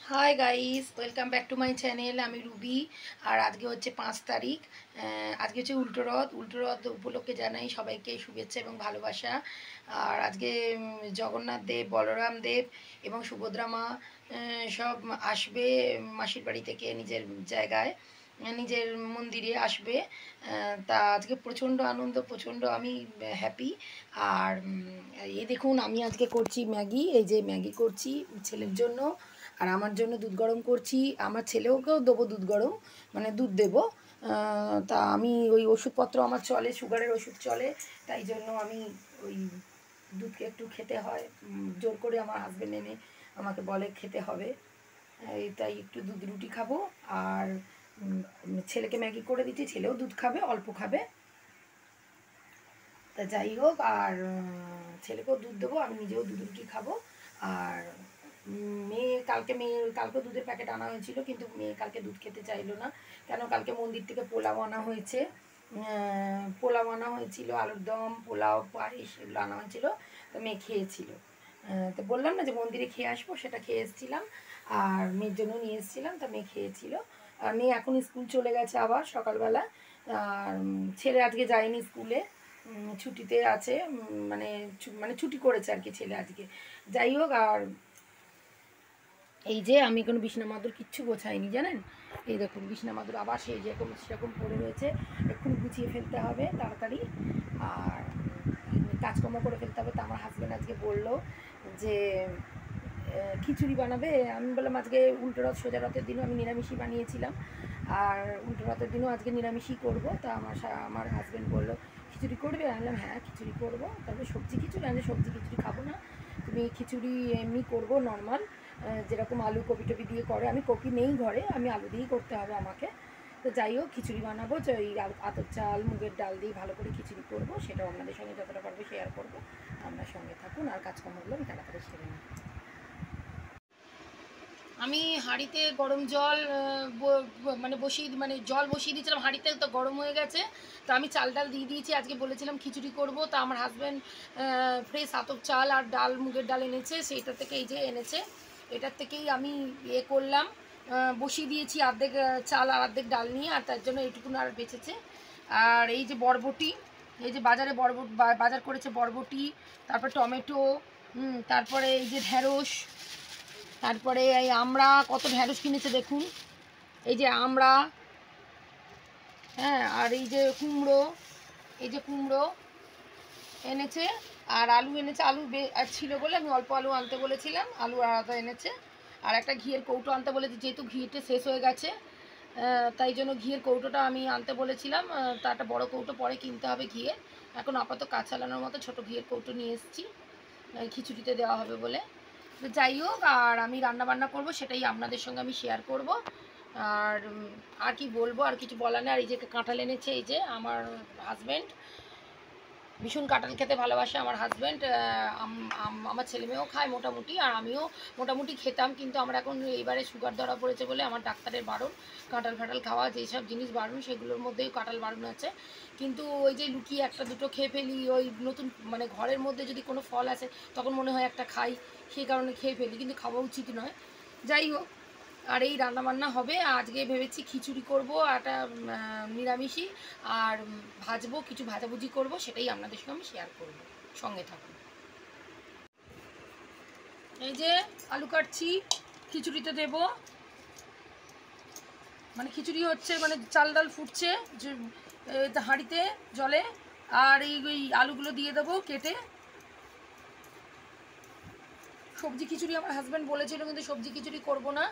Hi guys, welcome back to my channel. আমি Ruby. আর আজকে হচ্ছে 5 তারিখ। আজকে হচ্ছে উল্টো রথ উপলক্ষে জানাই সবাইকে শুভেচ্ছা এবং ভালোবাসা। আর আজকে জগন্নাথ দেব, বলরাম দেব এবং সুভদ্রা মা সব আসবে মাসির বাড়ি থেকে নিজের জায়গায়, নিজের মন্দিরে আসবে। তা আজকে প্রচণ্ড আনন্দ, প্রচণ্ড আমি হ্যাপি। আর এই দেখুন, আমি আজকে করছি ম্যাগি। এই যে ম্যাগি করছি ছেলের জন্য, আর আমার জন্য দুধ গরম করছি। আমার ছেলেওকেও দেবো দুধ গরম, মানে দুধ দেবো। তা আমি ওই ওষুধপত্র আমার চলে, সুগারের ওষুধ চলে, তাই জন্য আমি ওই দুধকে একটু খেতে হয়। জোর করে আমার হাজব্যান্ড এনে আমাকে বলে খেতে হবে। এই তাই একটু দুধ রুটি খাবো। আর ছেলেকে ম্যাগি করে দিচ্ছি, ছেলেও দুধ খাবে, অল্প খাবে। তা যাই হোক, আর ছেলেকেও দুধ দেবো, আমি নিজেও দুধ রুটি খাবো। আর কালকেও দুধের প্যাকেট আনা হয়েছিল, কিন্তু মেয়ে কালকে দুধ খেতে চাইলো না। কেন, কালকে মন্দির থেকে পোলাও আনা হয়েছে। পোলাও আনা হয়েছিল, আলুর দম, পোলাও, পায়েস এগুলো আনা হয়েছিল। তো মেয়ে খেয়েছিল। তো বললাম না যে মন্দিরে খেয়ে আসবো, সেটা খেয়ে এসেছিলাম। আর মেয়ের জন্য নিয়ে এসেছিলাম, তা মেয়ে খেয়েছিল। আর মেয়ে এখন স্কুল চলে গেছে আবার সকালবেলা। আর ছেলে আজকে যায়নি স্কুলে, ছুটিতে আছে। মানে ছুটি করেছে আর কি ছেলে আজকে। যাই হোক, আর এই যে আমি কোনো বিছনা মাদুর কিচ্ছু গোছাইনি, জানেন। এই দেখুন, বিছনা মাদুর আবার সেই যেরকম সেরকম পড়ে রয়েছে। এক্ষুনি গুছিয়ে ফেলতে হবে তাড়াতাড়ি। আর কাজকর্ম করে ফেলতে হবে। তা আমার হাজব্যান্ড আজকে বললো যে খিচুড়ি বানাবে। আমি বললাম আজকে উল্টো রথ, সোজা রথের দিনও আমি নিরামিষই বানিয়েছিলাম, আর উল্টো রথের দিনও আজকে নিরামিষই করবো। তা আমার হাজব্যান্ড বললো খিচুড়ি করবে। আমি বললাম হ্যাঁ খিচুড়ি করবো। তারপরে সবজি খিচুড়ি, আমি সবজি খিচুড়ি খাবো না, তুমি খিচুড়ি এমনি করবো নর্মাল, যেরকম আলু কপি টপি দিয়ে করে। আমি কপি নেই ঘরে, আমি আলু দিয়েই করতে হবে আমাকে। তো যাই হোক, খিচুড়ি বানাবো, যে ওই আতপ চাল মুগের ডাল দিয়ে ভালো করে খিচুড়ি করবো। সেটাও আপনাদের সঙ্গে যতটা পারবো শেয়ার করবো। আপনার সঙ্গে থাকুন, আর কাজকর্মগুলো আমি তাড়াতাড়ি সেরে নিই। আমি হাঁড়িতে গরম জল জল বসিয়ে দিয়েছিলাম হাঁড়িতে, তো গরম হয়ে গেছে। তো আমি চাল ডাল দিয়ে দিয়েছি। আজকে বলেছিলাম খিচুড়ি করব, তা আমার হাজব্যান্ড ফ্রেশ আতপ চাল আর ডাল, মুগের ডাল এনেছে। সেইটা থেকে এই যে এনেছে, এটার থেকেই আমি করলাম, বসিয়ে দিয়েছি অর্ধেক চাল আর অর্ধেক ডাল নিয়ে। আর তার জন্য এইটুকুন আর বেঁচেছে। আর এই যে বরবটি, এই যে বাজার করেছে বরবটি, তারপর টমেটো, তারপরে এই যে ঢ্যাঁড়স, তারপরে এই আমরা কত ঢ্যাঁড়স কিনেছে দেখুন, এই যে আমরা, হ্যাঁ, আর এই যে কুমড়ো, এই যে কুমড়ো এনেছে। আর আলু এনেছে, আলু আর ছিল বলে আমি অল্প আলু আনতে বলেছিলাম, আলু আলাদা এনেছে। আর একটা ঘিয়ের কৌটো আনতে বলেছি, যেহেতু ঘিটা শেষ হয়ে গেছে, তাই জন্য ঘিয়ের কৌটোটা আমি আনতে বলেছিলাম। তা একটা বড়ো কৌটো পরে কিনতে হবে ঘিয়ের। এখন আপাতত কাজ চালানোর মতো ছোটো ঘিয়ের কৌটো নিয়ে এসেছি, খিচুড়িতে দেওয়া হবে বলে। তো যাই হোক, আর আমি রান্না বান্না করব, সেটাই আপনাদের সঙ্গে আমি শেয়ার করব। আর আর কি বলবো, আর কিছু বলার নেই। আর এই যে কাঁঠাল এনেছে, এই যে আমার হাজব্যান্ড ভীষণ কাঁঠাল খেতে ভালোবাসে আমার হাজব্যান্ড। আমার ছেলে মেয়েও খায় মোটামুটি, আর আমিও মোটামুটি খেতাম, কিন্তু আমার এখন এইবারে সুগার ধরা পড়েছে বলে আমার ডাক্তারের বারণ, কাঁঠাল ফাটাল খাওয়া যেসব জিনিস বারণ সেগুলোর মধ্যেই কাঁঠাল বারণ আছে। কিন্তু ওই যে লুকিয়ে একটা দুটো খেয়ে ফেলি, ওই নতুন মানে ঘরের মধ্যে যদি কোনো ফল আসে তখন মনে হয় একটা খাই, সেই কারণে খেয়ে ফেলি, কিন্তু খাওয়া উচিত নয়। যাই হোক, আর এই রান্নাবান্না হবে। আজকে ভেবেছি খিচুড়ি করব, একটা নিরামিষই, আর ভাজবো, কিছু ভাজাভুজি করব, সেটাই আপনাদের সঙ্গে আমি শেয়ার করব, সঙ্গে থাকুন। এই যে আলু কাটছি, খিচুড়িতে দেব, মানে খিচুড়ি হচ্ছে, মানে চাল ডাল ফুটছে হাঁড়িতে জলে। আর এই আলুগুলো দিয়ে দেবো কেটে। সবজি খিচুড়ি আমার হাজব্যান্ড বলেছিল, কিন্তু সবজি খিচুড়ি করব না,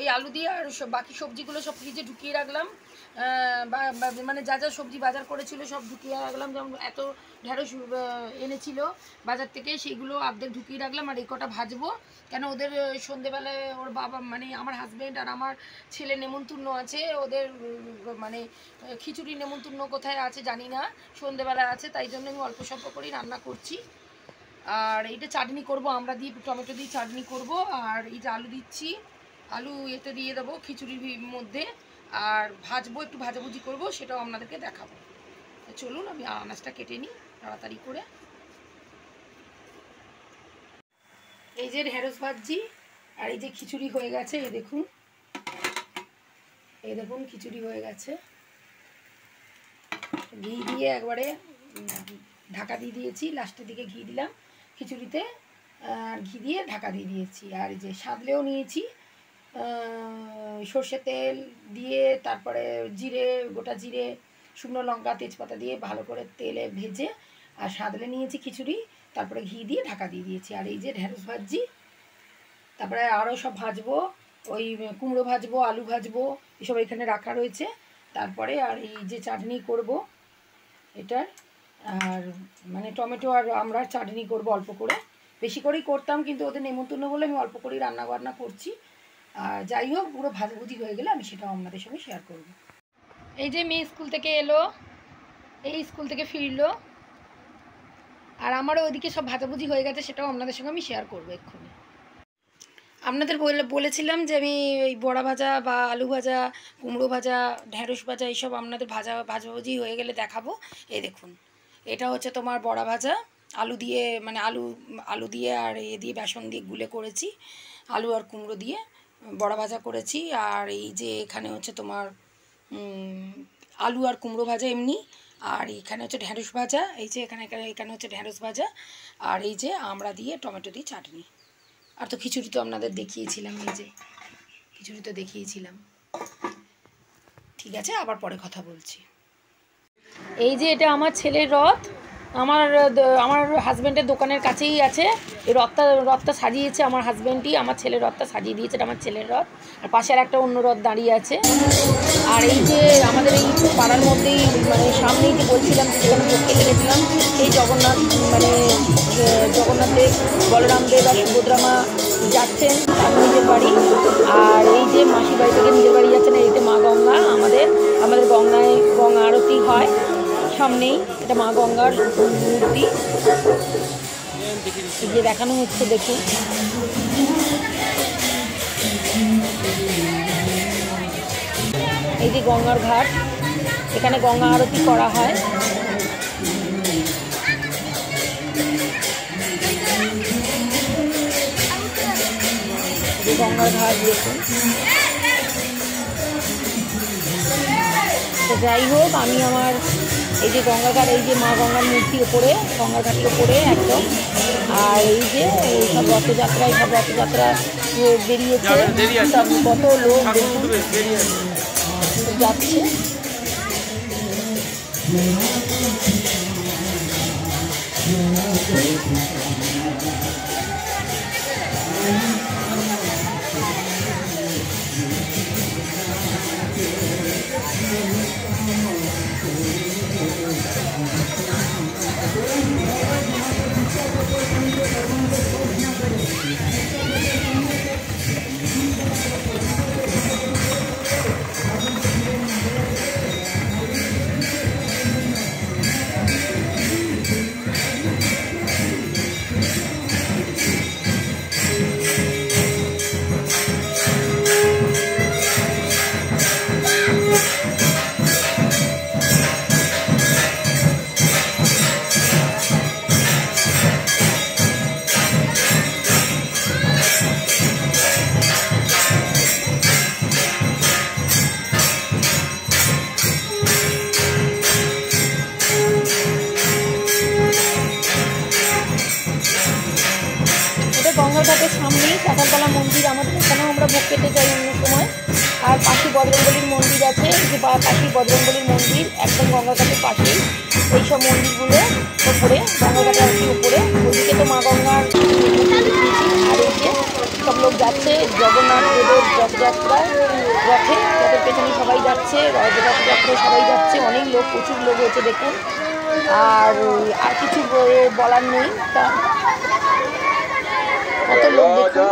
এই আলু দিয়ে। আর বাকি সবজিগুলো সব ফ্রিজে ঢুকিয়ে রাখলাম, মানে যা যা সবজি বাজার করেছিল সব ঢুকিয়ে রাখলাম। যেমন এত ঢেঁড়স এনেছিল বাজার থেকে, সেইগুলো অর্ধেক ঢুকিয়ে রাখলাম। আর এই কটা ভাজবো, কেন ওদের সন্ধেবেলায় ওর বাবা, মানে আমার হাজব্যান্ড আর আমার ছেলে নেমন্তন্ন আছে। ওদের মানে খিচুড়ি নেমন্তন্ন কোথায় আছে জানি না, সন্ধেবেলায় আছে, তাই জন্য আমি অল্প স্বল্প করেই রান্না করছি। আর এইটা চাটনি করব, আমরা দিয়ে টমেটো দিয়ে চাটনি করব। আর এই যে আলু দিচ্ছি, আলু এতে দিয়ে দেবো খিচুড়ির মধ্যে। আর ভাজবো, একটু ভাজাভুজি করব, সেটাও আপনাদেরকে দেখাবো। চলুন আমি আনাজটা কেটে নিই তাড়াতাড়ি করে। এই যে ঢেঁড়স ভাজছি, আর এই যে খিচুড়ি হয়ে গেছে, এই দেখুন খিচুড়ি হয়ে গেছে। ঘি দিয়ে একবারে ঢাকা দিয়ে দিয়েছি, লাস্টের দিকে ঘি দিলাম খিচুড়িতে, আর ঘি দিয়ে ঢাকা দিয়ে দিয়েছি। আর এই যে সাদলেও নিয়েছি সর্ষে তেল দিয়ে, তারপরে জিরে, গোটা জিরে, শুকনো লঙ্কা, তেজপাতা দিয়ে ভালো করে তেলে ভেজে, আর সাদলে নিয়েছি খিচুড়ি, তারপরে ঘি দিয়ে ঢাকা দিয়ে দিয়েছি। আর এই যে ঢেঁড়স ভাজি, তারপরে আরও সব ভাজবো, ওই কুমড়ো ভাজবো, আলু ভাজবো, এসব এখানে রাখা রয়েছে। তারপরে আর এই যে চাটনি করব এটার, আর মানে টমেটো আর আমরা চাটনি করব অল্প করে, বেশি করেই করতাম কিন্তু ওদের নেমন্তন্ন বলে আমি অল্প করেই রান্না বান্না করছি। আর যাই হোক, পুরো ভাজাভুজি হয়ে গেলে আমি সেটাও আপনাদের সঙ্গে শেয়ার করব। এই যে মেয়ে স্কুল থেকে এলো, এই স্কুল থেকে ফিরলো, আর আমারও ওইদিকে সব ভাজাভুজি হয়ে গেছে, সেটাও আপনাদের সঙ্গে আমি শেয়ার করবো এক্ষুনি। আপনাদের বলেছিলাম যে আমি ওই বড়া ভাজা বা আলু ভাজা, কুমড়ো ভাজা, ঢেঁড়স ভাজা এইসব আপনাদের ভাজাভুজি হয়ে গেলে দেখাবো। এই দেখুন, এটা হচ্ছে তোমার বড়া ভাজা, আলু দিয়ে, মানে আলু দিয়ে আর এ দিয়ে বেসন দিয়ে গুলে করেছি, আলু আর কুমড়ো দিয়ে বড়া ভাজা করেছি। আর এই যে এখানে হচ্ছে তোমার আলু আর কুমড়ো ভাজা এমনি, আর এখানে হচ্ছে ঢেঁড়স ভাজা, এই যে এখানে হচ্ছে ঢেঁড়স ভাজা, আর এই যে আমড়া দিয়ে টমেটো দিয়ে চাটনি। আর তো খিচুড়ি তো আপনাদের দেখিয়েছিলাম, এই যে খিচুড়ি তো দেখিয়েছিলাম। ঠিক আছে, আবার পরে কথা বলছি। এই যে এটা আমার ছেলের রথ, আমার হাজব্যান্ডের দোকানের কাছেই আছে। এই রথটা সাজিয়েছে আমার হাজব্যান্ডই, আমার ছেলের রথটা সাজিয়ে দিয়েছে, এটা আমার ছেলের রথ। আর পাশে আর একটা অন্য রথ দাঁড়িয়ে আছে। আর এই যে আমাদের এই পাড়ার মধ্যেই, মানে সামনেই যে বলছিলাম যে যেখানে ভোগ খেতে গেছিলাম, এই জগন্নাথ দেব, বলরাম দেব আর সুভদ্রা মা যাচ্ছেন তার নিজের বাড়ি। আর এই যে মাসির বাড়ি থেকে নিজের বাড়ি যাচ্ছেন, এই যে মা গঙ্গা, আমাদের গঙ্গায় গঙ্গা আরতি হয় সামনেই, এটা মা গঙ্গার মূর্তি যে দেখানো হচ্ছে, দেখুন। এই যে গঙ্গার ঘাট, এখানে গঙ্গা আরতি করা হয়। গঙ্গার ঘাট দেখুন। তো যাই হোক, আমি আমার এই যে গঙ্গার ঘাট, এই যে মা গঙ্গার মূর্তির ওপরে, গঙ্গার ঘাটের ওপরে একদম। আর এই যে সব রথযাত্রা বেরিয়েছে, সব কত লোক যাচ্ছে। গঙ্গার ঘাটের সামনেই কাঁঠালতলা মন্দির, আমাদের এখানেও আমরা ভোগ পেতে যাই অন্য সময়। আর পাশে বজরংবলীর মন্দির আছে, যে পাশে বজরংবলীর মন্দির একদম গঙ্গার ঘাটের পাশেই। এইসব মন্দিরগুলো ওপরে, গঙ্গার ঘাটের আরতি উপরে, ওদিকে তো মা গঙ্গার দেখিয়েছি। আর এই যে সব লোক যাচ্ছে জগন্নাথ দেবের রথযাত্রায়, রথের পেছনে সবাই যাচ্ছে, রথযাত্রায় সবাই যাচ্ছে, অনেক লোক, প্রচুর লোক হয়েছে দেখুন। আর কিছু বলার নেই, তা কত লোক দেখুন।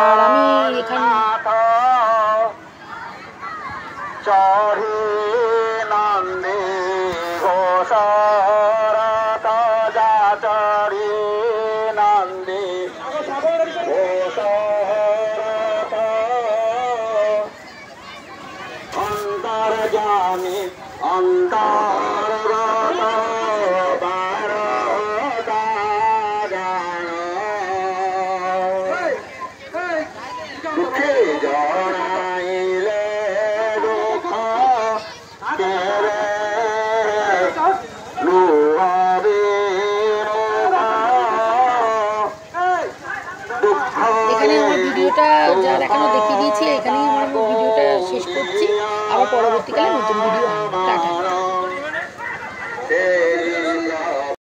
আর আমি এখানে এখানে আমার ভিডিওটা যা দেখানো দেখিয়ে দিয়েছি, এখানেই আমার ভিডিওটা শেষ করছি। আবার পরবর্তীকালে নতুন ভিডিও আসবে।